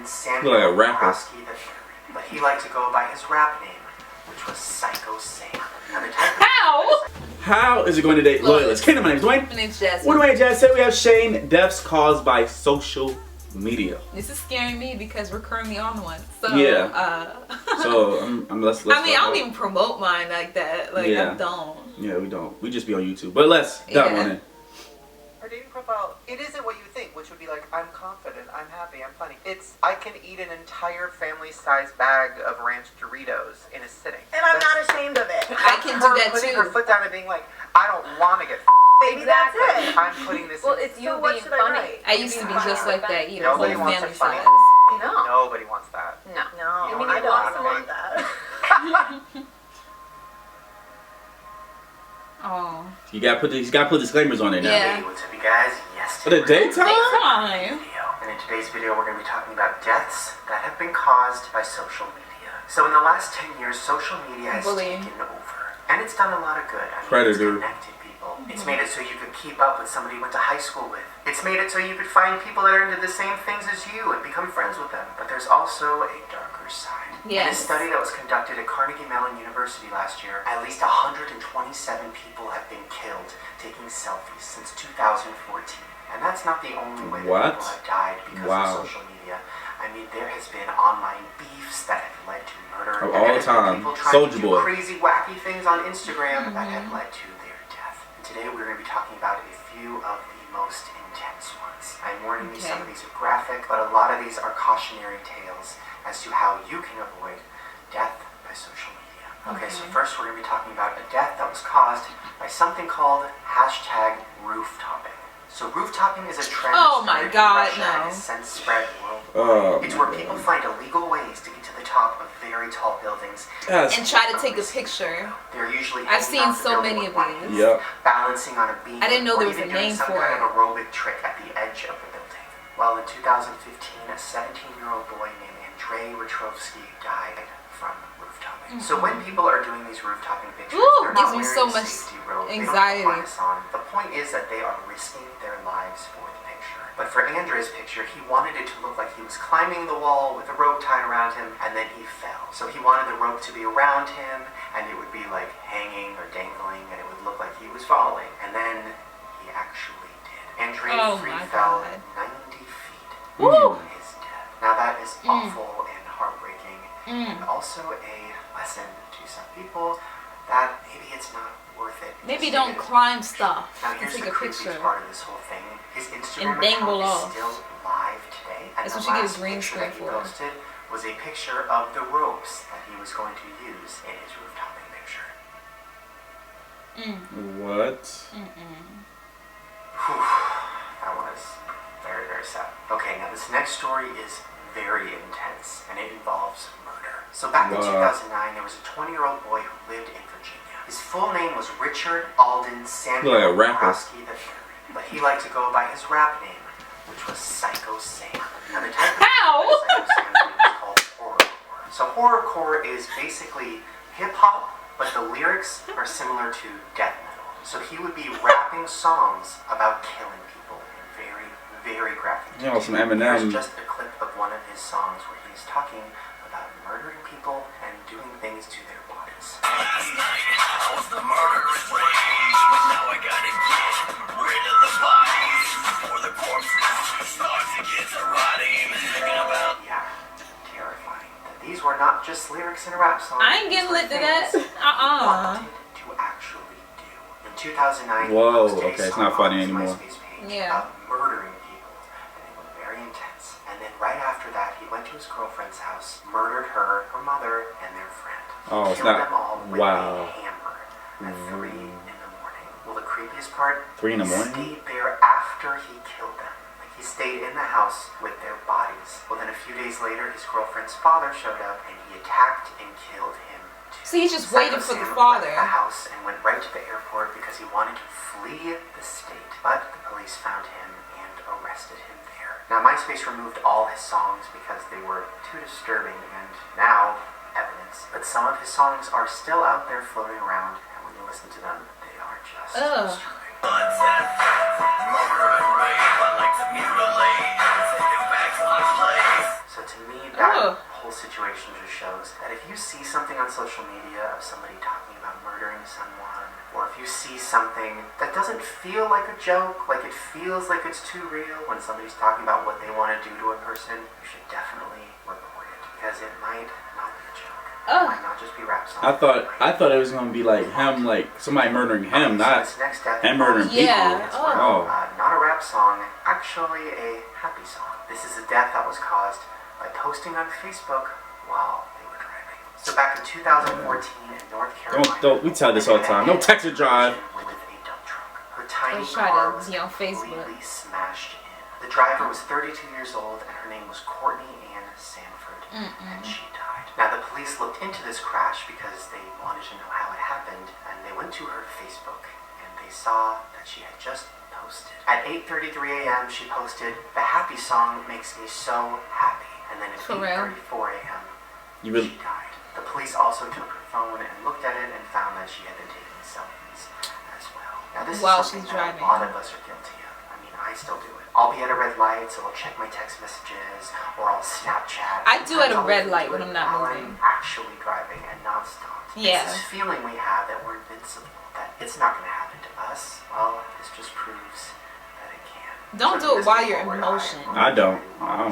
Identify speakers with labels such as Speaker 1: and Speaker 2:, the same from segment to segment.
Speaker 1: Alden Samuel
Speaker 2: like a rapper.
Speaker 1: III, but he liked to go by his rap name, which was Psycho Sam.
Speaker 2: How is it going today? Look, let's kidding. My name's Dwayne.
Speaker 3: My name's Jasmine.
Speaker 2: What do I just say? We have Shane. Deaths caused by social media.
Speaker 3: This is scaring me because we're currently on one. So
Speaker 2: yeah. So let's.
Speaker 3: I mean, I don't even promote mine like that. Like I don't.
Speaker 2: Yeah, we don't. We just be on YouTube. But let's dive on in.
Speaker 1: Our dating profile, it isn't what you think, which would be like, I'm confident, I'm happy, I'm funny. It's, I can eat an entire family-sized bag of ranch Doritos in a sitting.
Speaker 4: And I'm not ashamed of it.
Speaker 3: I can do that too.
Speaker 1: Putting her foot down and being like, I don't want to get
Speaker 4: Maybe that's it.
Speaker 1: I'm putting this
Speaker 4: well, it's you being funny.
Speaker 3: I used to be just like that, you know,
Speaker 1: Nobody
Speaker 3: whole
Speaker 1: wants
Speaker 3: family
Speaker 1: a funny.
Speaker 3: size.
Speaker 4: No.
Speaker 1: Nobody wants that.
Speaker 4: No.
Speaker 1: You
Speaker 4: I mean, I don't want that.
Speaker 3: Oh.
Speaker 2: He's got to put disclaimers on it now.
Speaker 3: Yeah.
Speaker 1: Hey, what's up, you guys? Yes.
Speaker 2: For the daytime?
Speaker 3: Daytime.
Speaker 1: And in today's video, we're going to be talking about deaths that have been caused by social media. So in the last 10 years, social media has taken over. And it's done a lot of good. I mean,
Speaker 2: Predator.
Speaker 1: It's connected people. It's made it so you could keep up with somebody you went to high school with. It's made it so you could find people that are into the same things as you and become friends with them. But there's also a darker side.
Speaker 3: Yes.
Speaker 1: In a study that was conducted at Carnegie Mellon University last year, at least 127 people have been killed taking selfies since 2014. And that's not the only way that people have died because of social media. I mean, there has been online beefs that have led to murder.
Speaker 2: Of all time.
Speaker 1: People trying to do
Speaker 2: Boy.
Speaker 1: crazy, wacky things on Instagram that have led to their death. And today we're going to be talking about a few of the most intense ones. I'm warning you, some of these are graphic, but a lot of these are cautionary tales as to how you can avoid death by social media. Okay, so first we're going to be talking about a death that was caused by something called #rooftopping. So rooftopping is a trend in Russia and has since spread worldwide. It's where people find illegal ways to get to the top of very tall buildings
Speaker 3: and try to take a picture.
Speaker 1: They're usually
Speaker 3: I've seen so many of these.
Speaker 1: Balancing on a beam.
Speaker 3: I didn't know there was a name for it.
Speaker 1: Some kind of aerobic trick at the edge of the building. Well, in 2015, a 17-year-old boy named Andrei Retrovsky died from rooftopping. So when people are doing these rooftopping pictures, they're not wearing
Speaker 3: so much
Speaker 1: safety robe.
Speaker 3: anxiety.
Speaker 1: They don't have harness on. The point is that they are risking their lives for the picture. But for Andrei's picture, he wanted it to look like he was climbing the wall with a rope tied around him, and then he fell. So he wanted the rope to be around him, and it would be like hanging or dangling, and it would look like he was falling. And then he actually did. Andrei fell 90 feet to his death. Now that is awful and heartbreaking, and also a lesson to some people that maybe it's not worth it.
Speaker 3: Maybe don't climb stuff.
Speaker 1: Now here's
Speaker 3: take
Speaker 1: the
Speaker 3: a picture
Speaker 1: part of this whole thing. His Instagram
Speaker 3: and dangle
Speaker 1: account
Speaker 3: off.
Speaker 1: is still live today. And
Speaker 3: that's
Speaker 1: the
Speaker 3: what you get a
Speaker 1: last
Speaker 3: green
Speaker 1: picture
Speaker 3: screen
Speaker 1: that he
Speaker 3: for.
Speaker 1: posted was a picture of the ropes that he was going to use in his rooftopping picture.
Speaker 2: What?
Speaker 1: Whew, that was very, very sad. Okay, now this next story is very intense, and it involves murder. So back in 2009, there was a 20-year-old boy who lived in Virginia. His full name was Richard Alden Samuel III, but he liked to go by his rap name, which was Psycho Sam. Now the type of Psycho Sam is called horrorcore. So horrorcore is basically hip-hop, but the lyrics are similar to death metal. So he would be rapping songs about killing people in very, very graphic detail.
Speaker 2: Some Eminem.
Speaker 1: Here's just a clip of one of his songs where he's talking about murdering people and doing things to their bodies.
Speaker 5: Last night I was the murderous rage, but now I gotta get rid of the bodies before the corpses start to get to rotting. Thinking about
Speaker 1: Terrifying. That these were not just lyrics in a rap song.
Speaker 3: I ain't getting lit to that.
Speaker 1: Wanted to actually do. In 2009,
Speaker 2: it's not funny anymore.
Speaker 1: About murdering people, and it was very intense. And then right after that, he went to his girlfriend's house, murdered her mother, and their friend. He killed them all with a hammer at 3 in the morning. Well, the creepiest part,
Speaker 2: 3 in the morning?
Speaker 1: He stayed there after he killed them. He stayed in the house with their bodies. Well, then a few days later, his girlfriend's father showed up, and he attacked and killed him too.
Speaker 3: So he just waited for the father.
Speaker 1: Left the house and went right to the airport because he wanted to flee the state. But the police found him and arrested him there. Now, MySpace removed all his songs because they were too disturbing and now evidence. But some of his songs are still out there floating around, and when you listen to them, they are just disturbing. So to
Speaker 3: Ugh.
Speaker 1: whole situation just shows that if you see something on social media of somebody talking about murdering someone, or if you see something that doesn't feel like a joke, like it feels like it's too real when somebody's talking about what they want to do to a person, you should definitely report it, because it might not be a joke. It might not just be rap songs.
Speaker 2: I thought it was gonna be like him, like somebody murdering him, not him murdering people.
Speaker 3: Yeah.
Speaker 2: Oh.
Speaker 1: Not a rap song, actually a happy song. This is a death that was caused by posting on Facebook while they were driving. So back in 2014 in North Carolina,
Speaker 2: We tell this all the time. No text or drive.
Speaker 1: with a dump truck. Her tiny
Speaker 3: Let's try
Speaker 1: car
Speaker 3: to
Speaker 1: was
Speaker 3: be on Facebook.
Speaker 1: completely smashed in. The driver was 32 years old, and her name was Courtney Ann Sanford, and she died. Now the police looked into this crash because they wanted to know how it happened, and they went to her Facebook, and they saw that she had just posted. At 8:33 a.m., she posted, "The happy song makes me so happy." And then at
Speaker 3: For real?
Speaker 1: 8:34 a.m.,
Speaker 2: You really?
Speaker 1: she died. The police also took her phone and looked at it and found that she had been taking selfies as well. Now this
Speaker 3: While
Speaker 1: is something
Speaker 3: she's
Speaker 1: that
Speaker 3: driving.
Speaker 1: a lot of us are guilty of. I mean, I still do it. I'll be at a red light, so I'll check my text messages, or I'll Snapchat.
Speaker 3: I do at a
Speaker 1: Sometimes I'll
Speaker 3: red
Speaker 1: even
Speaker 3: light
Speaker 1: do
Speaker 3: when
Speaker 1: it
Speaker 3: I'm not
Speaker 1: while
Speaker 3: moving.
Speaker 1: I'm actually driving and not stopped.
Speaker 3: Yeah.
Speaker 1: It's this feeling we have that we're invincible, that it's not going to happen to us. Well, this just proves that it can.
Speaker 3: Don't
Speaker 1: So
Speaker 3: do it
Speaker 1: this
Speaker 3: while you're in
Speaker 1: forward,
Speaker 3: motion.
Speaker 2: I don't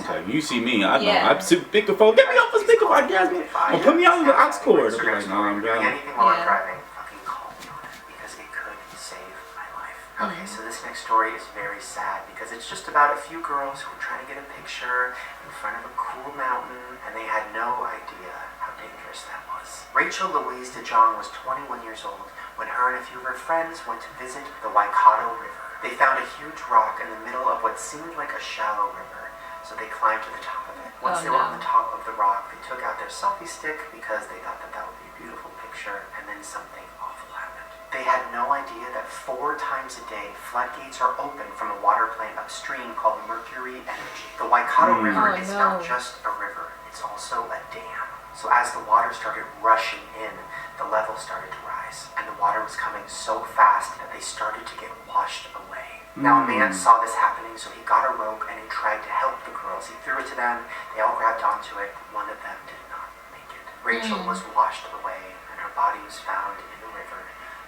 Speaker 2: tell you. You see me, I know.
Speaker 3: Yeah.
Speaker 2: I speakerphone. Get me off the speakerphone, Jasmine. Or put me on the aux cord. I'll be like, nah, I'm driving.
Speaker 1: Anything while I'm
Speaker 3: Yeah.
Speaker 1: driving, fucking call me on it, because it could save my life. Okay, so this next story is very sad because it's just about a few girls who were trying to get a picture in front of a cool mountain, and they had no idea how dangerous that was. Rachel Louise DeJong was 21 years old when her and a few of her friends went to visit the Waikato River. They found a huge rock in the middle of what seemed like a shallow river, so they climbed to the top of it. Once
Speaker 3: Oh,
Speaker 1: they were on
Speaker 3: no.
Speaker 1: the top of the rock, they took out their selfie stick because they thought that that would be a beautiful picture, and then something awful happened. They had no idea that 4 times a day, floodgates are open from a water plant upstream called Mercury Energy. The Waikato River
Speaker 3: Oh,
Speaker 1: is
Speaker 3: no.
Speaker 1: not just a river, it's also a dam. So as the water started rushing in, the level started to rise, and the water was coming so fast that they started to get washed away. Now a man saw this happening, so he got a rope and he tried to help the girls. He threw it to them, they all grabbed onto it, one of them did not make it. Rachel was washed away, and her body was found in the river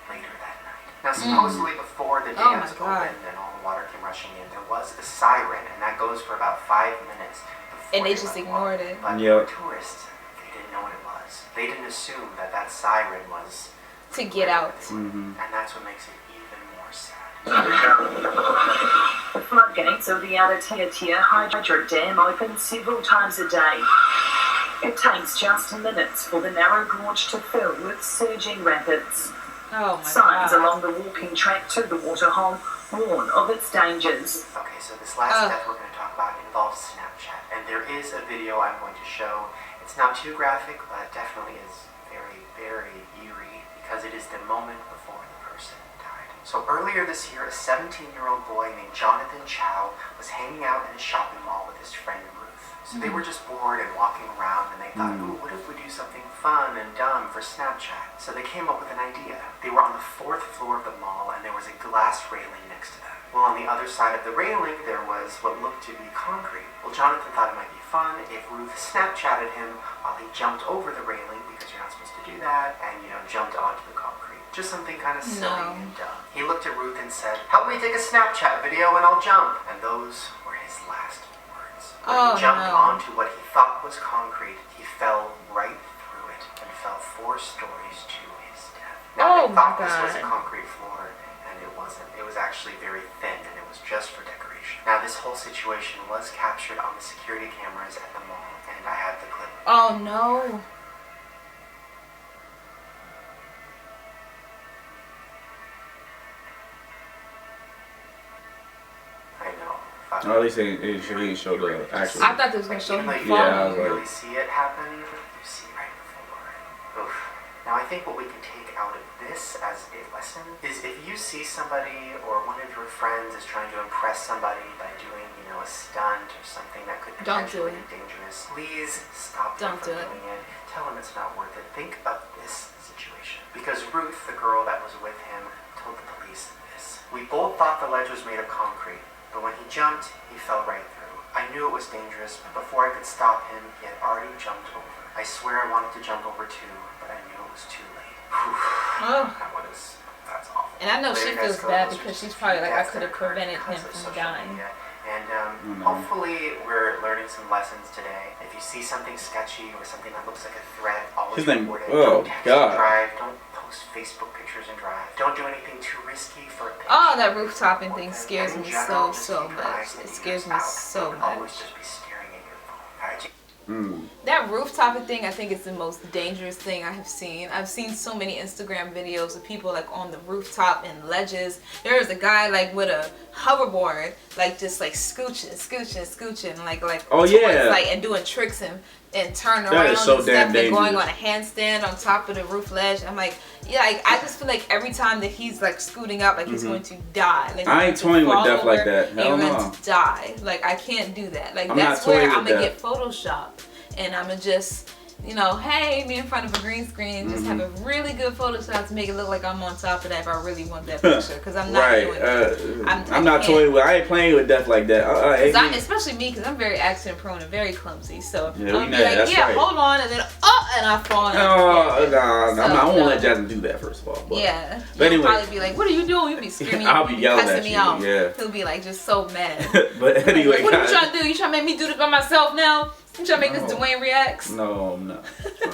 Speaker 1: later that night. Now supposedly before the
Speaker 3: Oh,
Speaker 1: dams
Speaker 3: my God.
Speaker 1: opened and all the water came rushing in, there was a siren, and that goes for about 5 minutes before
Speaker 3: And they
Speaker 1: let
Speaker 3: just
Speaker 1: water
Speaker 3: ignored
Speaker 1: in.
Speaker 3: it.
Speaker 1: But
Speaker 2: Yep.
Speaker 1: for tourists, they didn't know what it was. They didn't assume that that siren was
Speaker 3: To get out.
Speaker 1: and that's what makes it even more sad.
Speaker 6: The floodgates of the Atatia Hydro Dam open several times a day. It takes just minutes for the narrow gorge to fill with surging rapids.
Speaker 3: Oh my
Speaker 6: Signs
Speaker 3: god.
Speaker 6: along the walking track to the waterhole warn of its dangers.
Speaker 1: Okay, so this last death we're going to talk about involves Snapchat, and there is a video I'm going to show. It's not too graphic, but it definitely is very, very eerie because it is the moment before the person died. So earlier this year, a 17-year-old boy named Jonathan Chow was hanging out in a shopping mall with his friend Ruth. So they were just bored and walking around, and they thought, ooh, what if we do something fun and dumb for Snapchat? So they came up with an idea. They were on the 4th floor of the mall, and there was a glass railing next to them. Well, on the other side of the railing, there was what looked to be concrete. Well, Jonathan thought it might be fun if Ruth Snapchatted him while he jumped over the railing, because you're not supposed to do that, and, jumped onto the concrete. Just something kind of silly and dumb. He looked at Ruth and said, "Help me take a Snapchat video and I'll jump." And those were his last words. When
Speaker 3: Oh,
Speaker 1: he jumped
Speaker 3: no.
Speaker 1: onto what he thought was concrete, he fell right through it and fell 4 stories to his death. Now,
Speaker 3: Oh,
Speaker 1: they
Speaker 3: my
Speaker 1: thought this was a
Speaker 3: God.
Speaker 1: concrete floor, and it wasn't. It was actually very thin, and it was just for decoration. Now, this whole situation was captured on the security cameras at the mall, and I have the clip.
Speaker 3: Oh no.
Speaker 1: I know.
Speaker 2: Or at least he didn't show the actual.
Speaker 3: I thought they was gonna show him
Speaker 1: Even though you
Speaker 2: Yeah, I
Speaker 1: don't
Speaker 2: was
Speaker 1: really
Speaker 2: like-
Speaker 1: see it happen, you see right before. Oof. Now I think what we can take out of this as a lesson is if you see somebody or one of your friends is trying to impress somebody by doing, a stunt or something that could
Speaker 3: Don't do
Speaker 1: potentially
Speaker 3: it.
Speaker 1: be dangerous, please stop them
Speaker 3: Don't
Speaker 1: from
Speaker 3: do it.
Speaker 1: doing it. Tell them it's not worth it. Think of this situation. Because Ruth, the girl that was with him, told the police this. "We both thought the ledge was made of concrete, but when he jumped, he fell right through. I knew it was dangerous, but before I could stop him, he had already I swear I wanted to jump over too, but I knew it was too late. Whew.
Speaker 3: Oh.
Speaker 1: That's awful.
Speaker 3: And I know she
Speaker 1: Later,
Speaker 3: feels
Speaker 1: guys,
Speaker 3: bad
Speaker 1: those are
Speaker 3: because she's
Speaker 1: just
Speaker 3: probably like, I
Speaker 1: that's
Speaker 3: could have
Speaker 1: their current
Speaker 3: prevented him
Speaker 1: because of
Speaker 3: from
Speaker 1: social
Speaker 3: dying.
Speaker 1: media. And hopefully we're learning some lessons today. If you see something sketchy or something that looks like a threat, always report it.
Speaker 2: Oh,
Speaker 1: Don't text
Speaker 2: God.
Speaker 1: and drive. Don't post Facebook pictures and drive. Don't do anything too risky for a picture.
Speaker 3: Oh, that rooftopping thing scares
Speaker 1: And in
Speaker 3: me
Speaker 1: general,
Speaker 3: so,
Speaker 1: just
Speaker 3: so
Speaker 1: keep your
Speaker 3: much.
Speaker 1: eyes and
Speaker 3: It
Speaker 1: ears
Speaker 3: scares me
Speaker 1: out.
Speaker 3: so
Speaker 1: Don't always
Speaker 3: much.
Speaker 1: just be staring at your phone. Alright,
Speaker 3: That rooftop thing, I think, is the most dangerous thing I have seen. I've seen so many Instagram videos of people like on the rooftop and ledges. There was a guy like with a hoverboard, like just like scooching, like
Speaker 2: oh
Speaker 3: towards,
Speaker 2: yeah,
Speaker 3: like and doing tricks and turning
Speaker 2: that
Speaker 3: around
Speaker 2: is so
Speaker 3: and
Speaker 2: damn
Speaker 3: stuff and going
Speaker 2: dangerous.
Speaker 3: on a handstand on top of the roof ledge. I'm like, yeah, like I just feel like every time that he's like scooting up, like he's going to die. Like,
Speaker 2: I ain't
Speaker 3: he's going
Speaker 2: toying
Speaker 3: to
Speaker 2: with
Speaker 3: fall
Speaker 2: death like
Speaker 3: over
Speaker 2: that.
Speaker 3: and
Speaker 2: Hell
Speaker 3: you're
Speaker 2: no.
Speaker 3: going to die. Like I can't do that. Like
Speaker 2: I'm
Speaker 3: that's
Speaker 2: not
Speaker 3: where
Speaker 2: toying
Speaker 3: I'm
Speaker 2: with
Speaker 3: gonna
Speaker 2: that.
Speaker 3: get Photoshop. And I'ma just, you know, hey, be in front of a green screen, just have a really good Photoshop to make it look like I'm on top of that if I really want that picture. Because I'm not doing that.
Speaker 2: I'm not toying with. I ain't playing with death like that.
Speaker 3: Especially me, because I'm very accident prone and very clumsy. So
Speaker 2: Yeah,
Speaker 3: I'll
Speaker 2: we
Speaker 3: be
Speaker 2: know,
Speaker 3: like,
Speaker 2: that's
Speaker 3: yeah,
Speaker 2: right.
Speaker 3: hold on, and then and I fall. And
Speaker 2: Oh, no,
Speaker 3: So,
Speaker 2: I won't
Speaker 3: no.
Speaker 2: let Jasmine do that, first of all. But,
Speaker 3: yeah.
Speaker 2: But
Speaker 3: He'll
Speaker 2: anyway.
Speaker 3: probably be like, what are you doing? You'll be screaming.
Speaker 2: I'll be yelling
Speaker 3: cussing
Speaker 2: at
Speaker 3: me
Speaker 2: you,
Speaker 3: out.
Speaker 2: yeah.
Speaker 3: He'll be like, just so mad.
Speaker 2: But anyway,
Speaker 3: What are you
Speaker 2: guys.
Speaker 3: trying to do? You trying to make me do this by myself now? You trying to make this Dwayne reacts?
Speaker 2: No, I'm not.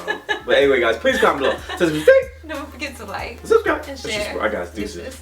Speaker 2: No. But anyway, guys, please comment below.
Speaker 3: Don't forget to like
Speaker 2: Subscribe.
Speaker 3: and share.
Speaker 2: I got to do this.